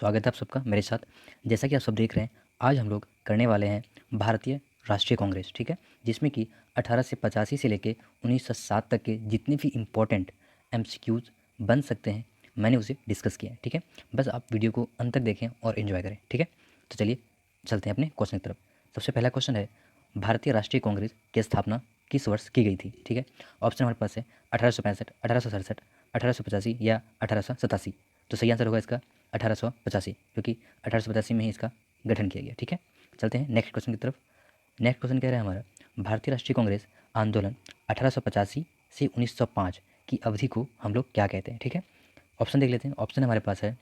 स्वागत है आप सबका मेरे साथ। जैसा कि आप सब देख रहे हैं, आज हम लोग करने वाले हैं भारतीय राष्ट्रीय कांग्रेस, ठीक है? जिसमें कि 1885 से लेके 1907 तक के जितने भी इम्पोर्टेंट एमसीक्यूज बन सकते हैं, मैंने उसे डिस्कस किया है, ठीक है? बस आप वीडियो को अंत तक देखें और एंजॉय करें, ठीक है? तो चलिए चलते हैं अपने क्वेश्चन की तरफ। सबसे पहला क्वेश्चन है, भारतीय राष्ट्रीय कांग्रेस की स्थापना किस वर्ष की गई थी, ठीक है? ऑप्शन हमारे पास है 1865, 1867, 1885 या 1887। तो सही आंसर होगा इसका 1885, क्योंकि 1885 में ही इसका गठन किया गया, ठीक है? चलते हैं नेक्स्ट क्वेश्चन की तरफ। नेक्स्ट क्वेश्चन कह रहा है हमारा, भारतीय राष्ट्रीय कांग्रेस आंदोलन 1885 से 1905 की अवधि को हम लोग क्या कहते हैं, ठीक है? ऑप्शन देख लेते हैं। ऑप्शन हमारे पास है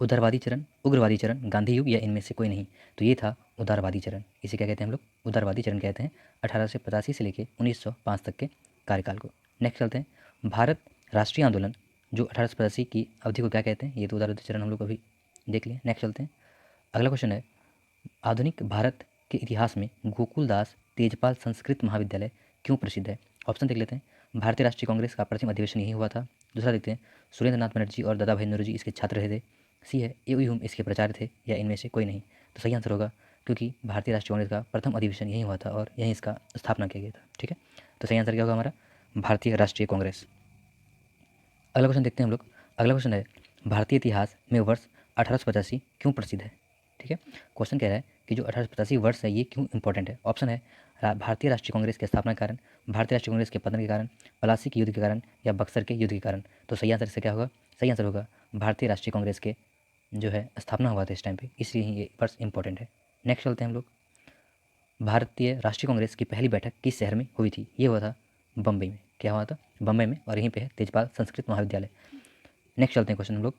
उदारवादी चरण, उग्रवादी चरण, गांधी युग या इनमें से कोई नहीं। तो ये था उदारवादी चरण। इसे क्या कहते हैं हम लोग? उदारवादी चरण कहते हैं 1885 से लेकर 1905 तक के कार्यकाल को। नेक्स्ट चलते हैं, भारत राष्ट्रीय आंदोलन जो 1885 की अवधि को क्या कहते हैं? ये तो उदारवादी चरण हम लोग अभी देख लिए। नेक्स्ट चलते हैं, अगला क्वेश्चन है, आधुनिक भारत के इतिहास में गोकुलदास तेजपाल संस्कृत महाविद्यालय क्यों प्रसिद्ध है? ऑप्शन देख लेते हैं। भारतीय राष्ट्रीय कांग्रेस का प्रथम अधिवेशन यही हुआ था। दूसरा देखते हैं, सुरेंद्र नाथ बनर्जी और दादा भाई नौरोजी इसके छात्र रहे थे। सी है, ए ह्यूम इसके प्राचार्य थे, या इनमें से कोई नहीं। तो सही आंसर होगा, क्योंकि भारतीय राष्ट्रीय कांग्रेस का प्रथम अधिवेशन यही हुआ था और यहीं इसका स्थापना किया गया था, ठीक है? तो सही आंसर क्या होगा हमारा? भारतीय राष्ट्रीय कांग्रेस। अगला क्वेश्चन देखते हैं हम लोग। अगला क्वेश्चन है, भारतीय इतिहास में वर्ष 1885 क्यों प्रसिद्ध है, ठीक है? क्वेश्चन कह रहा है कि जो 1885 वर्ष है ये क्यों इंपॉर्टेंट है। ऑप्शन है भारतीय राष्ट्रीय कांग्रेस के स्थापना के कारण, भारतीय राष्ट्रीय कांग्रेस के पतन के कारण, प्लासी के युद्ध के कारण या बक्सर के युद्ध के कारण। तो सही आंसर इससे क्या होगा? सही आंसर होगा भारतीय राष्ट्रीय कांग्रेस के जो है स्थापना हुआ था इस टाइम पे, इसलिए ही ये वर्ष इंपॉर्टेंट है। नेक्स्ट चलते हैं हम लोग, भारतीय राष्ट्रीय कांग्रेस की पहली बैठक किस शहर में हुई थी? ये हुआ था बम्बई में। क्या हुआ था? बम्बई में, और यहीं पे है तेजपाल संस्कृत महाविद्यालय। नेक्स्ट चलते हैं क्वेश्चन हम लोग।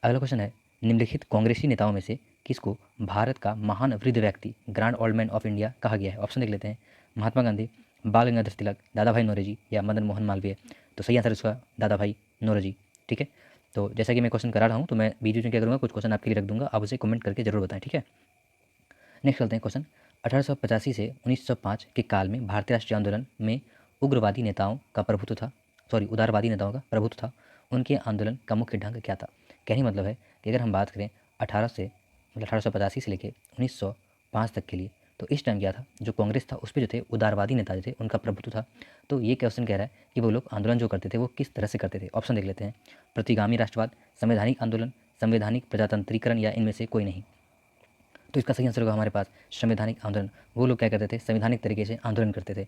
अगला क्वेश्चन है, निम्नलिखित कांग्रेसी नेताओं में से किसको भारत का महान वृद्ध व्यक्ति, grand old man of India कहा गया है? ऑप्शन देख लेते हैं। महात्मा गांधी, बाल गंगाधर तिलक, दादा भाई नौरोजी या मदन मोहन मालवीय। तो सही आंसर इसका दादा भाई नौरोजी, ठीक है? तो जैसा कि मैं क्वेश्चन करा रहा हूँ, तो मैं बीच में क्या करूँगा, कुछ क्वेश्चन आपके लिए रख दूंगा, आप उसे कमेंट करके जरूर बताएं, ठीक है? नेक्स्ट चलते हैं क्वेश्चन, 1885 से 1905 के काल में भारतीय राष्ट्रीय आंदोलन में उग्रवादी नेताओं का प्रभुत्व था, उदारवादी नेताओं का प्रभुत्व था। उनके आंदोलन का मुख्य ढंग क्या था? कहने मतलब है कि अगर हम बात करें 1885 से लेकर 1905 तक के लिए, तो इस टाइम क्या था, जो कांग्रेस था उस पर जो थे उदारवादी नेता जो थे उनका प्रभुत्व था। तो ये क्वेश्चन कह रहा है कि वो लोग आंदोलन जो करते थे वो किस तरह से करते थे। ऑप्शन देख लेते हैं। प्रतिगामी राष्ट्रवाद, संवैधानिक आंदोलन, संवैधानिक प्रजातंत्रीकरण या इनमें से कोई नहीं। तो इसका सही आंसर होगा हमारे पास संवैधानिक आंदोलन। वो लोग क्या करते थे? संवैधानिक तरीके से आंदोलन करते थे।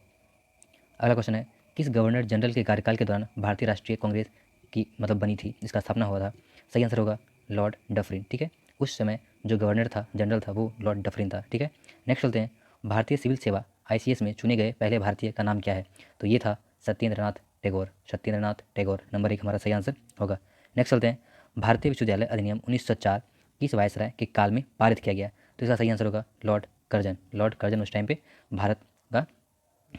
अगला क्वेश्चन है, किस गवर्नर जनरल के कार्यकाल के दौरान भारतीय राष्ट्रीय कांग्रेस की बनी थी, इसका स्थापना हुआ था? सही आंसर होगा लॉर्ड डफरिन, ठीक है? उस समय जो गवर्नर था, जनरल था, वो लॉर्ड डफरिन था, ठीक है? नेक्स्ट चलते हैं, भारतीय सिविल सेवा ICS में चुने गए पहले भारतीय का नाम क्या है? तो ये था सत्येंद्रनाथ टैगोर। सत्येंद्रनाथ टैगोर नंबर 1 हमारा सही आंसर होगा। नेक्स्ट चलते हैं, भारतीय विश्वविद्यालय अधिनियम 1904 किस वायसराय के काल में पारित किया गया? तो इसका सही आंसर होगा लॉर्ड कर्जन। लॉर्ड कर्जन उस टाइम पे भारत का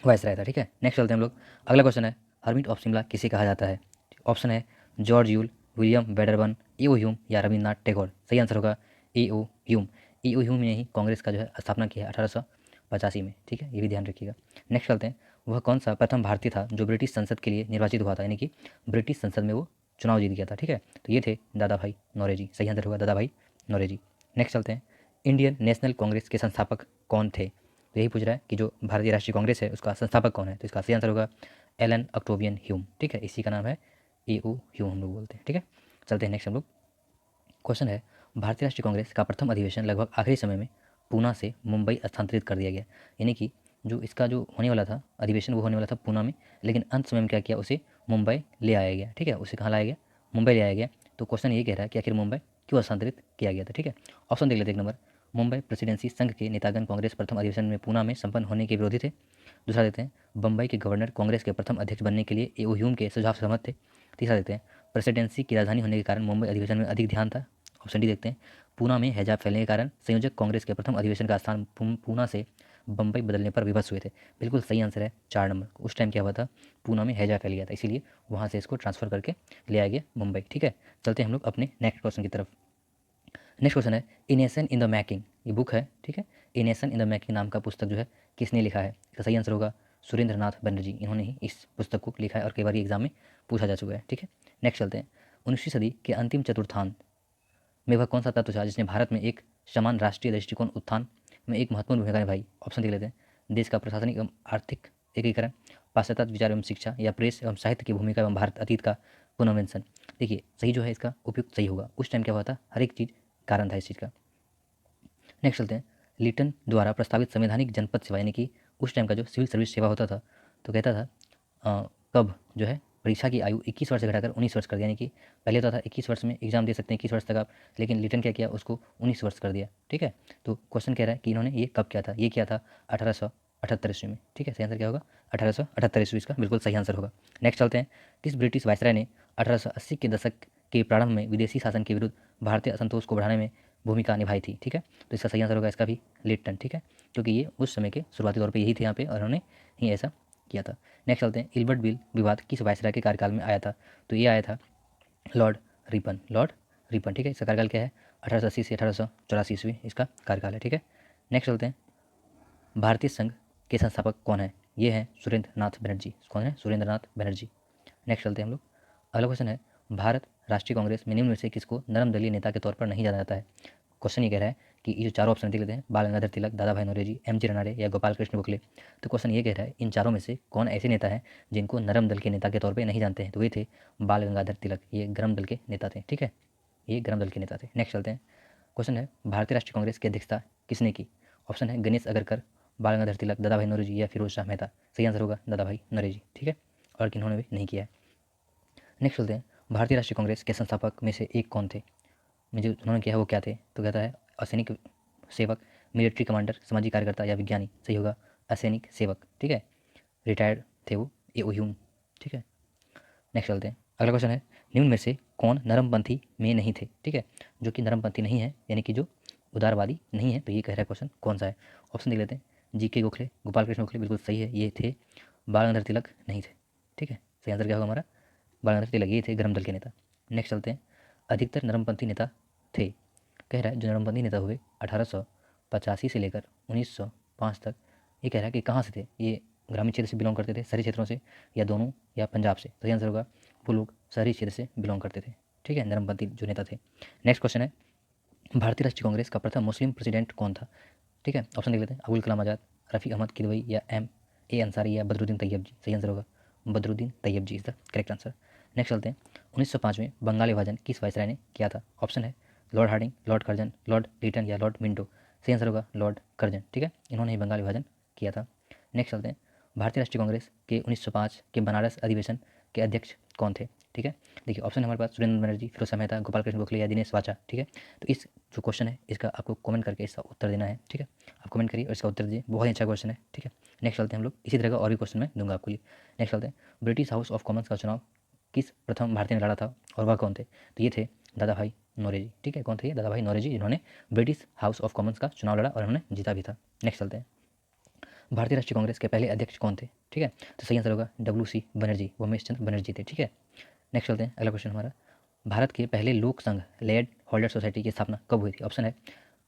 वायसराय था, ठीक है? नेक्स्ट चलते हैं हम लोग। अगला क्वेश्चन है, हर्मिट ऑफ शिमला किसे कहा जाता है? ऑप्शन है George Yule, William Wedderburn, A.O.. Hume या रविन्द्रनाथ टैगोर। सही आंसर होगा ए.ओ. ह्यूम। ए.ओ. ह्यूम ने ही कांग्रेस का जो है स्थापना की है 1885 में, ठीक है? ये भी ध्यान रखिएगा। नेक्स्ट चलते हैं, वह कौन सा प्रथम भारतीय था जो ब्रिटिश संसद के लिए निर्वाचित हुआ था, यानी कि ब्रिटिश संसद में वो चुनाव जीत गया था, ठीक है? तो ये थे दादा भाई नौरोजी। सही आंसर होगा दादा भाई नौरोजी। नेक्स्ट चलते हैं, इंडियन नेशनल कांग्रेस के संस्थापक कौन थे? तो यही पूछ रहा है कि जो भारतीय राष्ट्रीय कांग्रेस है उसका संस्थापक कौन है? तो इसका सही आंसर होगा एलन ऑक्टोवियन ह्यूम, ठीक है? इसी का नाम है ए.ओ. ह्यूम हम लोग बोलते हैं, ठीक है? चलते हैं नेक्स्ट हम लोग। क्वेश्चन है, भारतीय राष्ट्रीय कांग्रेस का प्रथम अधिवेशन लगभग आखिरी समय में पूना से मुंबई स्थानांतरित कर दिया गया, यानी कि जो इसका जो होने वाला था अधिवेशन वो होने वाला था पूना में, लेकिन अंत समय में क्या किया, उसे मुंबई ले आया गया, ठीक है? उसे कहाँ लाया गया? मुंबई ले आया गया। तो क्वेश्चन ये कह रहा है कि आखिर मुंबई क्यों स्थानांतरित किया गया था, ठीक है? ऑप्शन देख लेते हैं। एक नंबर, मुंबई प्रेसिडेंसी संघ के नेतागण कांग्रेस प्रथम अधिवेशन में पूना में संपन्न होने के विरोधी थे। दूसरा देते हैं, बम्बई के गवर्नर कांग्रेस के प्रथम अध्यक्ष बनने के लिए ए.ओ. ह्यूम के सुझाव से सहमत थे। तीसरा देते हैं, प्रेसिडेंसी की राजधानी होने के कारण मुंबई अधिवेशन में अधिक ध्यान था। ऑप्शन डी देखते हैं, पूना में हैजा फैलने के कारण संयोजक कांग्रेस के प्रथम अधिवेशन का स्थान पूना से बम्बई बदलने पर विवश हुए थे। बिल्कुल सही आंसर है 4 नंबर। उस टाइम क्या हुआ था, पूना में हैजा फैल गया था, इसीलिए वहाँ से इसको ट्रांसफर करके ले आया गया मुंबई, ठीक है? चलते हैं हम लोग अपने नेक्स्ट क्वेश्चन की तरफ। नेक्स्ट क्वेश्चन है, a nation in the making, ये बुक है, ठीक है? A nation in the making नाम का पुस्तक जो है किसने लिखा है? इसका सही आंसर होगा सुरेंद्र नाथ बनर्जी। इन्होंने ही इस पुस्तक को लिखा है और कई बार एग्जाम में पूछा जा चुका है, ठीक है? नेक्स्ट चलते हैं, 19वीं सदी के अंतिम चतुर्थांत में वह कौन सा तत्व था जिसने भारत में एक समान राष्ट्रीय दृष्टिकोण उत्थान में एक महत्वपूर्ण भूमिका निभाई? ऑप्शन देख लेते हैं। देश का प्रशासनिक एवं आर्थिक एकीकरण, पाश्चात्य विचार एवं शिक्षा, या प्रेस एवं साहित्य की भूमिका एवं भारत अतीत का पुनर्विंसन। देखिए सही जो है इसका उपयुक्त सही होगा। उस टाइम क्या हुआ था, हर एक चीज़ कारण था इस चीज़ का। नेक्स्ट चलते हैं। लिटन द्वारा प्रस्तावित संवैधानिक जनपद सेवा यानी कि उस टाइम का जो सिविल सर्विस सेवा होता था, तो कहता था कब जो है परीक्षा की आयु 21 वर्ष से घटाकर 19 वर्ष कर दिया। यानी कि पहले होता था 21 वर्ष में एग्जाम दे सकते हैं, 21 वर्ष तक आप, लेकिन लिटन क्या किया, उसको 19 वर्ष कर दिया। ठीक है, तो क्वेश्चन कह रहा है कि इन्होंने ये कब किया था? ये किया था 1878 ईस्वी में। ठीक है, सही आंसर क्या होगा? 1878 ईस्वी इसका बिल्कुल सही आंसर होगा। नेक्स्ट चलते हैं। किस ब्रिटिश वायसराय ने 1880 के दशक के प्रारंभ में विदेशी शासन के विरुद्ध भारतीय असंतोष को बढ़ाने में भूमिका निभाई थी? ठीक है, तो इसका सही आंसर होगा इसका भी लिटन। ठीक है, क्योंकि ये उस समय के शुरुआती तौर पे यही थे यहाँ पे और उन्होंने ही ऐसा किया था। नेक्स्ट चलते हैं। इल्बर्ट बिल विवाद किस वायसराय के कार्यकाल में आया था? तो ये आया था लॉर्ड रिपन। Lord Ripon. ठीक है, इसका कार्यकाल क्या है? 1880 से 1884 ईस्वी इसका कार्यकाल है। ठीक है, नेक्स्ट चलते हैं। भारतीय संघ के संस्थापक कौन है? ये हैं सुरेंद्र नाथ बनर्जी। कौन है? सुरेंद्र नाथ बनर्जी। नेक्स्ट चलते हैं हम लोग। अगला क्वेश्चन है, भारत राष्ट्रीय कांग्रेस में निम्न में से किसको नरम दलीय नेता के तौर पर नहीं जाना जाता है? क्वेश्चन ये कह रहा है कि ये जो चारों ऑप्शन देख लेते हैं, बाल गंगाधर तिलक, दादा भाई नौरोजी, एम जी रनाडे या गोपाल कृष्ण गोखले। तो क्वेश्चन ये कह रहा है इन चारों में से कौन ऐसे नेता हैं जिनको नरम दल के नेता के तौर पे नहीं जानते हैं? तो ये थे बाल गंगाधर तिलक, ये गरम दल के नेता थे। ठीक है, ये गरम दल के नेता थे। नेक्स्ट चलते हैं। क्वेश्चन है, भारतीय राष्ट्रीय कांग्रेस की अध्यक्षता किसने की? ऑप्शन है गणेश अगरकर, बाल गंगाधर तिलक, दादा भाई नौरोजी या फिरोज शाह मेहता। सही आंसर होगा दादा भाई नौरोजी। ठीक है, और किन्होंने भी नहीं किया है। नेक्स्ट चलते हैं। भारतीय राष्ट्रीय कांग्रेस के संस्थापक में से एक कौन थे? में जो उन्होंने किया है वो क्या थे? तो कहता है असैनिक सेवक, मिलिट्री कमांडर, सामाजिक कार्यकर्ता या विज्ञानी। सही होगा असैनिक सेवक। ठीक है, रिटायर्ड थे वो, ये ओह्यूम। ठीक है, नेक्स्ट चलते हैं। अगला क्वेश्चन है, निम्न में से कौन नरमपंथी में नहीं थे? ठीक है, जो कि नरमपंथी नहीं है यानी कि जो उदारवादी नहीं है, तो ये कह रहा है क्वेश्चन कौन सा है? ऑप्शन देख लेते हैं। जी के गोखले, गोपाल कृष्ण गोखले बिल्कुल सही है, ये थे। बाल गंगाधर तिलक नहीं थे। ठीक है, सही आंसर क्या होगा हमारा? बाल गंगाधर तिलक, ये थे गरम दल के नेता। नेक्स्ट चलते हैं। अधिकतर नरमपंथी नेता थे, कह रहा है जो नरमपंथी नेता हुए 1885 से लेकर 1905 तक, ये कह रहा है कि कहाँ से थे? ये ग्रामीण क्षेत्र से बिलोंग करते थे, शहरी क्षेत्रों से, या दोनों, या पंजाब से? तो ये आंसर होगा वो लोग शहरी क्षेत्र से बिलोंग करते थे। ठीक है, नरमपंथी जो नेता थे। नेक्स्ट क्वेश्चन है, भारतीय राष्ट्रीय कांग्रेस का प्रथम मुस्लिम प्रेसिडेंट कौन था? ठीक है, ऑप्शन देख लेते हैं। अबुल कलाम आज़ाद, रफ़ी अहमद किदवई या एम ए अंसारी या बदरुद्दीन तैयब जी। सही आंसर होगा Badruddin Tyabji is the correct answer. Next चलते हैं। 1905 में बंगाल विभाजन किस वायसराय ने किया था? ऑप्शन है Lord Hardinge, Lord Curzon, Lord Lytton या लॉर्ड मिंटो। सही आंसर होगा लॉर्ड कर्जन। ठीक है, इन्होंने ही बंगाल विभाजन किया था। नेक्स्ट चलते हैं। भारतीय राष्ट्रीय कांग्रेस के 1905 के बनारस अधिवेशन के अध्यक्ष कौन थे? ठीक है, देखिए ऑप्शन हमारे पास सुरेंद्र बनर्जी, फिरोज शाह मेहता, गोपाल कृष्ण गोखले या दिनेश वाचा। ठीक है, तो इस जो क्वेश्चन है इसका आपको कमेंट करके इसका उत्तर देना है। ठीक है, आप कमेंट करिए और इसका उत्तर दीजिए, बहुत ही अच्छा क्वेश्चन है। ठीक है, नेक्स्ट चलते हैं हम लोग। इसी तरह का और भी क्वेश्चन मैं दूंगा आपको लिए। नेक्स्ट चलते हैं। ब्रिटिश हाउस ऑफ कॉमन्स का चुनाव किस प्रथम भारतीय ने लड़ा था और वह कौन थे? तो ये थे दादा भाई नौरोजी। ठीक है, कौन थे ये? दादा भाई नौरोजी, जिन्होंने ब्रिटिश हाउस ऑफ कॉमन्स का चुनाव लड़ा और उन्होंने जीता भी था। नेक्स्ट चलते हैं। भारतीय राष्ट्रीय कांग्रेस के पहले अध्यक्ष कौन थे? ठीक है, तो सही आंसर होगा WC बनर्जी, उमेश चंद्र बनर्जी थे। ठीक है, नेक्स्ट चलते हैं। अगला क्वेश्चन हमारा, भारत के पहले लोक संघ लैंड होल्डर सोसाइटी की स्थापना कब हुई थी? ऑप्शन है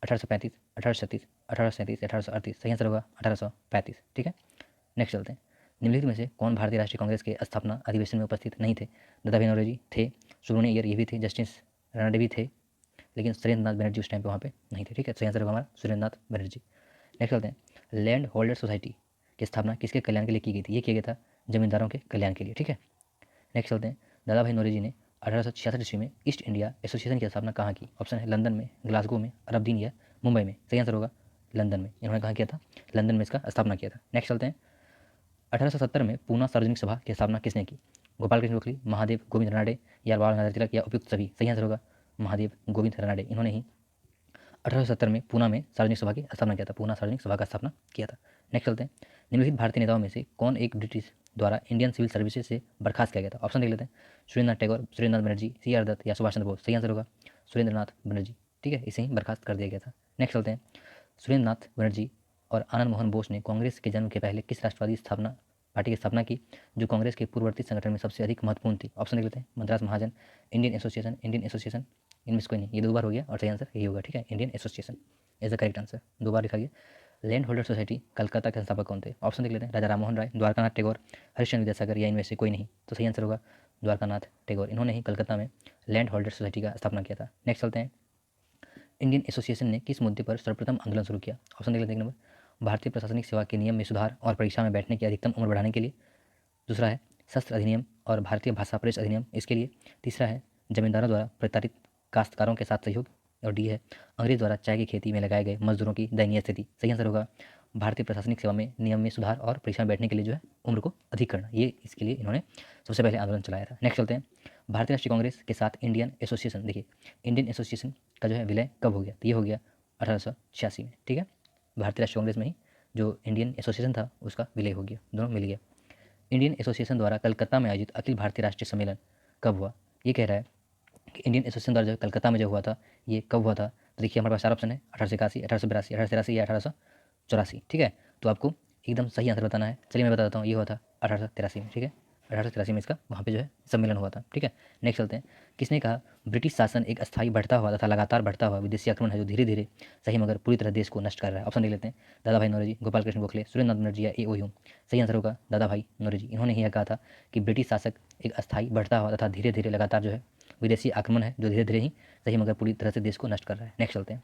1835, 1836, 1837, 1838। सही आंसर होगा 1835। ठीक है, नेक्स्ट चलते हैं। निम्नलिखित में से कौन भारतीय राष्ट्रीय कांग्रेस के स्थापना अधिवेशन में उपस्थित नहीं थे? दादा भाई नौरोजी थे, सुब्रमण्य अय्यर ये भी थे, जस्टिस रानाडे भी थे, लेकिन सुरेंद्र नाथ बनर्जी उस टाइम पे वहाँ पे नहीं थे। ठीक है, सही आंसर होगा हमारा सुरेंद्र नाथ बनर्जी। नेक्स्ट चलते हैं। लैंड होल्डर सोसाइटी की स्थापना किसके कल्याण के लिए की गई थी? ये किया गया था जमींदारों के कल्याण के लिए। ठीक है, नेक्स्ट चलते हैं। दादा भाई नौरोजी ने 1866 ईस्वी में ईस्ट इंडिया एसोसिएशन की स्थापना कहाँ की? ऑप्शन है लंदन में, ग्लासगो में, अरबदीन या मुंबई में। सही आंसर होगा लंदन में। इन्होंने कहाँ किया था? लंदन में इसका स्थापना किया था। नेक्स्ट चलते हैं। 1870 में पूना सार्वजनिक सभा की स्थापना किसने की? गोपाल कृष्ण गोखले, महादेव गोविंद रानडे या बाल गंगाधर तिलक या उपयुक्त सभी। सही आंसर होगा महादेव गोविंद रानडे, इन्होंने ही 1870 में पूना में सार्वजनिक सभा की स्थापना किया था। पूना सार्वजनिक सभा का स्थापना किया था। नेक्स्ट चलते हैं। निम्नलिखित भारतीय नेताओं में से कौन एक ब्रिटिश द्वारा इंडियन सिविल सर्विसेज से बर्खास्त किया गया था? ऑप्शन देख लेते हैं। सुरेंद्र नाथ टैगोर, सुरेंद्र नाथ बनर्जी, CR दत्त या सुभाष चंद्र बोस। सही आंसर होगा सुरेंद्र नाथ बनर्जी। ठीक है, इसे ही बर्खास्त कर दिया गया था। नेक्स्ट चलते हैं। सुरेंद्र नाथ बनर्जी और आनंद मोहन बोस ने कांग्रेस के जन्म के पहले किस राष्ट्रवादी स्थापना पार्टी की स्थापना की जो कांग्रेस के पूर्ववर्ती संगठन में सबसे अधिक महत्वपूर्ण थी? ऑप्शन देख लेते हैं। मद्रास महाजन, इंडियन एसोसिएशन, इंडियन एसोसिएशन, इनमें से कोई नहीं। ये दो बार हो गया और सही आंसर यही होगा। ठीक है, Indian association is the correct answer. दो बार लिखा गया। लैंड होल्डर सोसाइटी कलकत्ता के संस्थापक कौन थे? ऑप्शन देख लेते हैं। राजा राममोहन राय, द्वारकानाथ टैगोर, हरिश्चंद्र विद्यासागर या इनमें से कोई नहीं। तो सही आंसर होगा द्वारकानाथ टैगोर, इन्होंने ही कलकत्ता में लैंड होल्डर सोसाइटी का स्थापना किया था। नेक्स्ट चलते हैं। इंडियन एसोसिएशन ने किस मुद्दे पर सर्वप्रथम आंदोलन शुरू किया? ऑप्शन देख लेते हैं। एक नंबर भारतीय प्रशासनिक सेवा के नियम में सुधार और परीक्षा में बैठने की अधिकतम उम्र बढ़ाने के लिए। दूसरा है शस्त्र अधिनियम और भारतीय भाषा प्रेस अधिनियम इसके लिए। तीसरा है जमींदारों द्वारा प्रताड़ित काश्तकारों के साथ सहयोग। और डी है अंग्रेज द्वारा चाय की खेती में लगाए गए मजदूरों की दयनीय स्थिति। सही आंसर होगा भारतीय प्रशासनिक सेवा में नियम में सुधार और परीक्षा में बैठने के लिए जो है उम्र को अधिक करना। ये इसके लिए इन्होंने सबसे पहले आंदोलन चलाया था। नेक्स्ट चलते हैं भारतीय राष्ट्रीय कांग्रेस के साथ इंडियन एसोसिएशन। देखिए इंडियन एसोसिएशन का जो है विलय कब हो गया? तो ये हो गया 1886 में। ठीक है, भारतीय राष्ट्रीय कांग्रेस में ही जो इंडियन एसोसिएशन था उसका विलय हो गया, दोनों मिल गया। इंडियन एसोसिएशन द्वारा कलकत्ता में आयोजित अखिल भारतीय राष्ट्रीय सम्मेलन कब हुआ? ये कह रहा है कि इंडियन एसोसिएशन द्वारा जो कलकत्ता में जो हुआ था ये कब हुआ था? तो देखिए हमारे पास चार ऑप्शन है 1881, 1882, 1883 या 1884। ठीक है, तो आपको एकदम सही आंसर बताना है। चलिए मैं बता देता हूँ, ये हुआ था 1883 में। ठीक है, 1883 में इसका वहाँ पे जो है सम्मेलन हुआ था। ठीक है, नेक्स्ट चलते हैं। किसने कहा ब्रिटिश शासन एक अस्थायी बढ़ता हुआ तथा लगातार बढ़ता हुआ विदेशी आक्रमण है जो धीरे धीरे सही मगर पूरी तरह देश को नष्ट कर रहा है? ऑप्शन देख लेते हैं। दादा भाई नौरोजी, गोपाल कृष्ण गोखले, सुरेंद्र नाथ बनर्जी या ए ओ ह्यूम। सही आंसर होगा दादा भाई नौरोजी। इन्होंने यह कहा था कि ब्रिटिश शासक एक अस्थायी बढ़ता हुआ तथा धीरे धीरे लगातार जो है विदेशी आक्रमण है जो धीरे धीरे ही सही मगर पूरी तरह से देश को नष्ट कर रहा है। नेक्स्ट चलते हैं।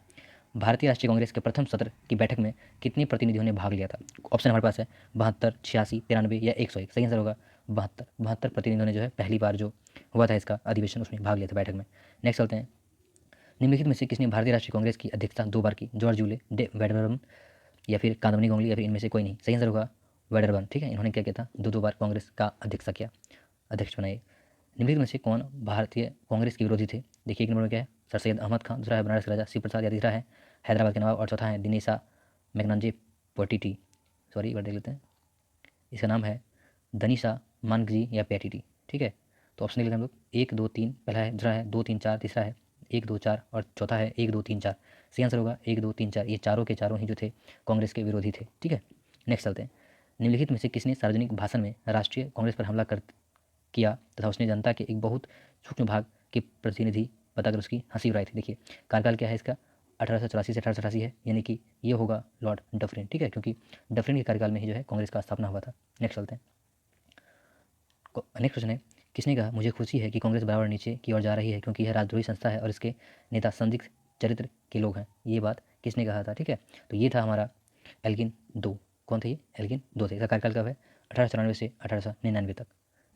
भारतीय राष्ट्रीय कांग्रेस के प्रथम सत्र की बैठक में कितने प्रतिनिधियों ने भाग लिया था? ऑप्शन हमारे पास है 72, 86, 93 या 101। सही आंसर होगा 72। 72 प्रतिनिधियों ने जो है पहली बार जो हुआ था इसका अधिवेशन उसमें भाग लिया था बैठक में। नेक्स्ट चलते हैं। निम्नलिखित में से किसने भारतीय राष्ट्रीय कांग्रेस की अध्यक्षता 2 बार की? जॉर्ज यूले, डे वेडरबर्न या फिर कादम्बनी गोंगली या फिर इनमें से कोई नहीं? सही आंसर होगा वेडरबर्न। ठीक है, इन्होंने क्या किया था? 2 बार कांग्रेस का अध्यक्षता किया, अध्यक्ष बनाए। निम्नलिखित में से कौन भारतीय कांग्रेस के विरोधी थे? देखिए एक नंबर में क्या है? सर सैयद अहमद खान, दूसरा है बनारस के राजा शिव प्रसाद या तीसरा है हैदराबाद के नवाब और चौथा है दिनेशा मैग्नानजी पोटिटी। सॉरी एक बार देख लेते हैं, इसका नाम है दनिशा मानगजी या पैटिटी। ठीक है, तो ऑप्शन देख लेते हैं हम लोग 1, 2, 3। पहला है, दूसरा है 2, 3, 4, तीसरा है 1, 2, 4 और चौथा है 1, 2, 3, 4। सही आंसर होगा 1, 2, 3, 4। ये चारों के चारों ही जो थे कांग्रेस के विरोधी थे। ठीक है, नेक्स्ट चलते हैं। निम्नलिखित में से किसने सार्वजनिक भाषण में राष्ट्रीय कांग्रेस पर हमला कर किया तथा उसने जनता के एक बहुत सूक्ष्म भाग के प्रतिनिधि बताकर उसकी हंसी उड़ाई थी? देखिए कार्यकाल क्या है इसका? 1884 से 1888 है, यानी कि ये होगा लॉर्ड डफरिन। ठीक है, क्योंकि डफरिन के कार्यकाल में ही जो है कांग्रेस का स्थापना हुआ था। नेक्स्ट चलते हैं। नेक्स्ट क्वेश्चन है किसने कहा मुझे खुशी है कि कांग्रेस बराबर नीचे की ओर जा रही है क्योंकि यह राजद्रोही संस्था है और इसके नेता संदिग्ध चरित्र के लोग हैं? ये बात किसने कहा था? ठीक है, तो ये था हमारा एल्गिन दो। कौन थे ये? एल्गिन दो थे। इसका कार्यकाल कब है? 1894 से 1899 तक।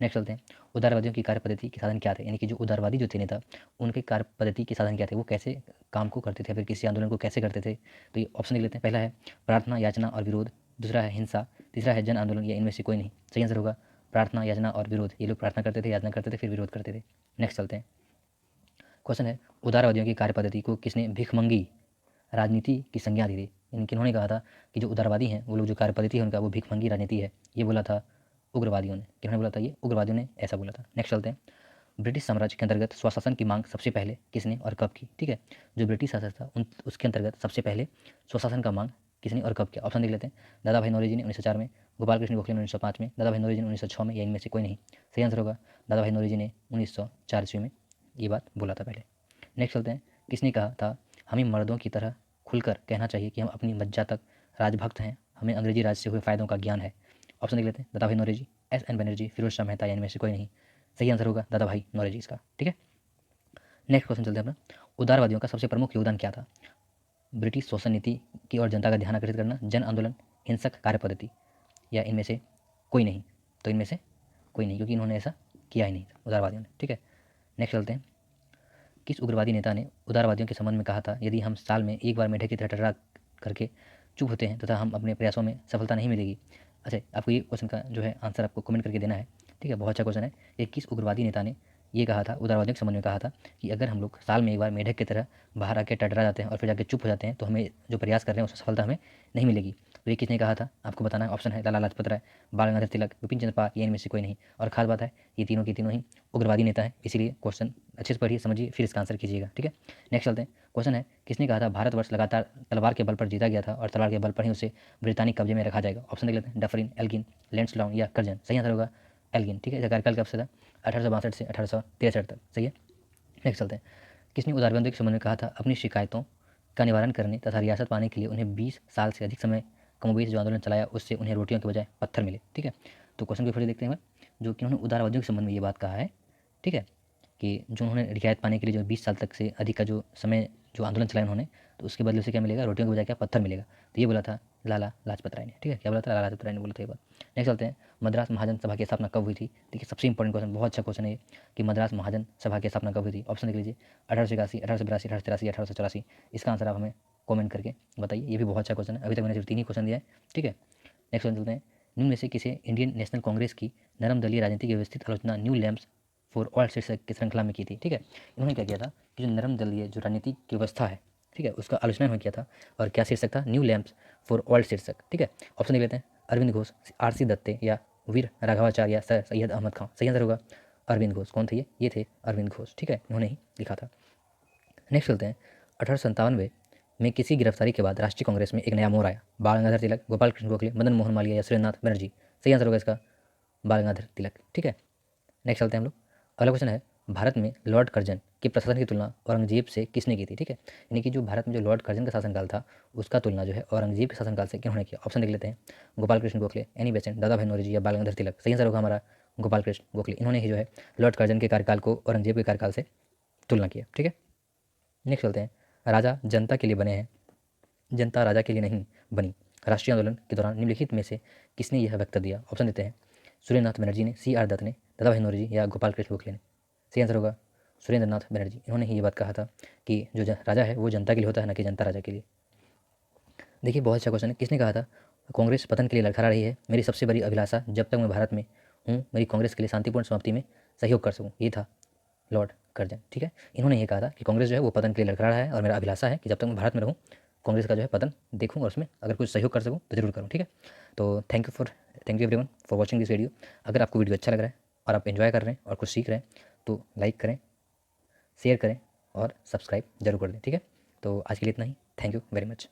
नेक्स्ट चलते हैं। उदारवादियों की कार्य पद्धति के साधन क्या थे? यानी कि जो उदारवादी जो थे नेता उनके कार्य पद्धति के साधन क्या थे? वो कैसे काम को करते थे, फिर किसी आंदोलन को कैसे करते थे? तो ये ऑप्शन देख लेते हैं। पहला है प्रार्थना, याचना और विरोध, दूसरा है हिंसा, तीसरा है जन आंदोलन या इनमें से कोई नहीं? सही आंसर होगा प्रार्थना, याचना और विरोध। ये लोग प्रार्थना करते थे, याचना करते थे, फिर विरोध करते थे। नेक्स्ट चलते हैं। क्वेश्चन है उदारवादियों की कार्य पद्धति को किसने भिखमंगी राजनीति की संज्ञा दी थी? इन्होंने कहा था कि जो उदारवादी हैं वो लोग जो कार्य पद्धति है उनका वो भिखमंगी राजनीति है। ये बोला था उग्रवादियों ने। किन्होंने बोला था? ये उग्रवादियों ने ऐसा बोला था। नेक्स्ट चलते हैं। ब्रिटिश साम्राज्य के अंतर्गत स्वशासन की मांग सबसे पहले किसने और कब की? ठीक है, जो ब्रिटिश शासन था उसके अंतर्गत सबसे पहले स्वशासन का मांग किसने और कब किया? ऑप्शन देख लेते हैं। दादा भाई नौरोजी ने 1904 में, गोपाल कृष्ण गोखले ने 1905 में, दादा भाई नौरोजी ने 1906 में या इनमें से कोई नहीं? सही आंसर होगा दादा भाई नौरोजी ने 1904 ईस्वी में ये बात बोला था पहले। नेक्स्ट चलते हैं। किसने कहा था हमें मर्दों की तरह खुलकर कहना चाहिए कि हम अपनी मज्जा तक राजभक्त हैं, हमें अंग्रेजी राज से हुए फायदों का ज्ञान है? ऑप्शन देख लेते हैं। दादा भाई नौरोजी, एस.एन. बनर्जी, फिरोज शाह मेहता या इनमें से कोई नहीं? सही आंसर होगा दादा भाई नौरोजी इसका। ठीक है, नेक्स्ट क्वेश्चन चलते हैं अपना। उदारवादियों का सबसे प्रमुख योगदान क्या था? ब्रिटिश शोषण नीति की ओर जनता का ध्यान आकर्षित करना, जन आंदोलन, हिंसक कार्य पद्धति या इनमें से कोई नहीं? तो इनमें से कोई नहीं, क्योंकि इन्होंने ऐसा किया ही नहीं था उदारवादियों ने। ठीक है, नेक्स्ट चलते हैं। किस उग्रवादी नेता ने उदारवादियों के संबंध में कहा था यदि हम साल में एक बार मेढक की तरह टर्रा करके चुप होते हैं तथा हम अपने प्रयासों में सफलता नहीं मिलेगी? अच्छा, आपको ये क्वेश्चन का जो है आंसर आपको कमेंट करके देना है। ठीक है, बहुत अच्छा क्वेश्चन है। ये किस उग्रवादी नेता ने ये कहा था, उदारवादियों के संबंध में कहा था कि अगर हम लोग साल में एक बार मेढक की तरह बाहर आके टटरा जाते हैं और फिर जाके चुप हो जाते हैं तो हमें जो प्रयास कर रहे हैं उसमें सफलता हमें नहीं मिलेगी? तो ये किसने कहा था आपको बताना है। ऑप्शन है लाला लाजपत राय, बाल गंगाधर तिलक, विपिन चंद्र पाल या इनमें से कोई नहीं? और खास बात है ये तीनों के तीनों ही उग्रवादी नेता हैं, इसीलिए क्वेश्चन अच्छे से पढ़िए, समझिए, फिर इसका आंसर कीजिएगा। ठीक है, नेक्स्ट चलते हैं। क्वेश्चन है किसने कहा था भारतवर्ष लगातार तलवार के बल पर जीता गया था और तलवार के बल पर ही उसे ब्रितानी कब्जे में रखा जाएगा? ऑप्शन देख लेते हैं। डफरिन, एल्गिन, लैंसडाउन या कर्जन? सही आंसर होगा एल्गिन। ठीक है, इसका कार्यकाल कब से था? 1862 से 1863 तक। सही है, नेक्स्ट चलते हैं। किसने उदारबंदी के संबंध में कहा था अपनी शिकायतों का निवारण करने तथा रियासत पाने के लिए उन्हें 20 साल से अधिक समय कमोबेश जो आंदोलन चलाया उससे उन्हें रोटियों के बजाय पत्थर मिले? ठीक है, तो क्वेश्चन को फिर देखते हैं जो कि उन्होंने उदारवादियों के संबंध में ये बात कहा है। ठीक है, कि जो उन्होंने रियायत पाने के लिए जो 20 साल तक से अधिक का जो समय जो आंदोलन चलाया उन्होंने, तो उसके बदले उसे क्या मिलेगा, रोटियों के बजाय क्या, पत्थर मिलेगा। तो ये बोला था लाला लाजपत राय ने, ठीक है, क्या बोला था, लाला लाजपत राय ने बोला था ये बात। नेक्स्ट चलते हैं, मद्रास महाजन सभा की स्थापना कब हुई थी। देखिए सबसे इंपॉर्टेंट क्वेश्चन, बहुत अच्छा क्वेश्चन है ये, कि मद्रास महाजन सभा की स्थापना कब हुई थी। ऑप्शन देख लीजिए, 1881, 1882, 1883, 1884। इसका आंसर आप हमें कमेंट करके बताइए। ये भी बहुत अच्छा क्वेश्चन है, अभी तक मैंने सिर्फ 3 ही क्वेश्चन दिया है, ठीक है। नेक्स्ट क्वेश्चन चलते हैं, निम्न में से किसे इंडियन नेशनल कांग्रेस की नरम दलीय राजनीति की व्यवस्थित आलोचना न्यू लैम्प्स फॉर ऑल शीर्षक की श्रृंखला में की थी, ठीक है। इन्होंने क्या किया था कि जो नरम दलीय जो राजनीति की व्यवस्था है, ठीक है, उसका आलोचना इन्होंने किया था, और क्या शीर्षक था, न्यू लैम्प्स फॉर ऑल शीर्षक, ठीक है। ऑप्शन देख लेते हैं, अरविंद घोष, आर.सी. दत्ते या वीर राघवाचार्य या सैयद अहमद खां। सही आंसर होगा अरविंद घोष। कौन थे ये थे अरविंद घोष, ठीक है, इन्होंने ही लिखा था। नेक्स्ट चलते हैं, 1897 में किसी गिरफ्तारी के बाद राष्ट्रीय कांग्रेस में एक नया मोड़ आया। बाल गंगाधर तिलक, गोपाल कृष्ण गोखले, मदन मोहन मालवीय या सुरेंद्रनाथ बनर्जी। सही आंसर होगा इसका बाल गंगाधर तिलक, ठीक है। नेक्स्ट चलते हैं हम लोग, अगला क्वेश्चन है, भारत में लॉर्ड कर्जन के प्रशासन की तुलना औरंगजेब से किसने की थी, ठीक है। यानी कि जो भारत में जो लॉर्ड कर्जन का शासनकाल था, उसका तुलना जो है औरंगजेब के शासनकाल से किन्होंने किया। ऑप्शन देख लेते हैं, गोपाल कृष्ण गोखले, एनी बेसेंट, दादा भाई नौरोजी या बाल गंगाधर तिलक। सही आंसर होगा हमारा गोपाल कृष्ण गोखले। इन्होंने ही जो है लॉर्ड कर्जन के कार्यकाल को औरंगजेब के कार्यकाल से तुलना किया, ठीक है। नेक्स्ट चलते हैं, राजा जनता के लिए बने हैं, जनता राजा के लिए नहीं बनी। राष्ट्रीय आंदोलन के दौरान निम्नलिखित में से किसने यह वक्तव्य दिया। ऑप्शन देते हैं, सुरेंद्रनाथ बनर्जी ने, सी आर दत्त ने, दादा भाई नौरोजी या गोपाल कृष्ण गोखले ने। सही आंसर होगा सुरेंद्रनाथ बनर्जी। इन्होंने ही ये बात कहा था कि जो राजा है वो जनता के लिए होता है, ना कि जनता राजा के लिए। देखिए बहुत अच्छा क्वेश्चन है, किसने कहा था, कांग्रेस पतन के लिए लड़खड़ा रही है, मेरी सबसे बड़ी अभिलाषा जब तक मैं भारत में हूँ मेरी कांग्रेस के लिए शांतिपूर्ण समाप्ति में सहयोग कर सकूँ। ये था लॉर्ड कर्जन, ठीक है। इन्होंने ये कहा था कि कांग्रेस जो है वो पतन के लिए लड़खड़ा रहा है, और मेरा अभिलाषा है कि जब तक मैं भारत में रहूँ कांग्रेस का जो है पतन देखूँ, और उसमें अगर कुछ सहयोग कर सकूँ तो जरूर करूँ, ठीक है। तो thank you everyone for watching this video. अगर आपको वीडियो अच्छा लग रहा है और आप एंजॉय कर रहे हैं और कुछ सीख रहे हैं, तो लाइक करें, शेयर करें और सब्सक्राइब जरूर कर दें, ठीक है। तो आज के लिए इतना ही, थैंक यू वेरी मच।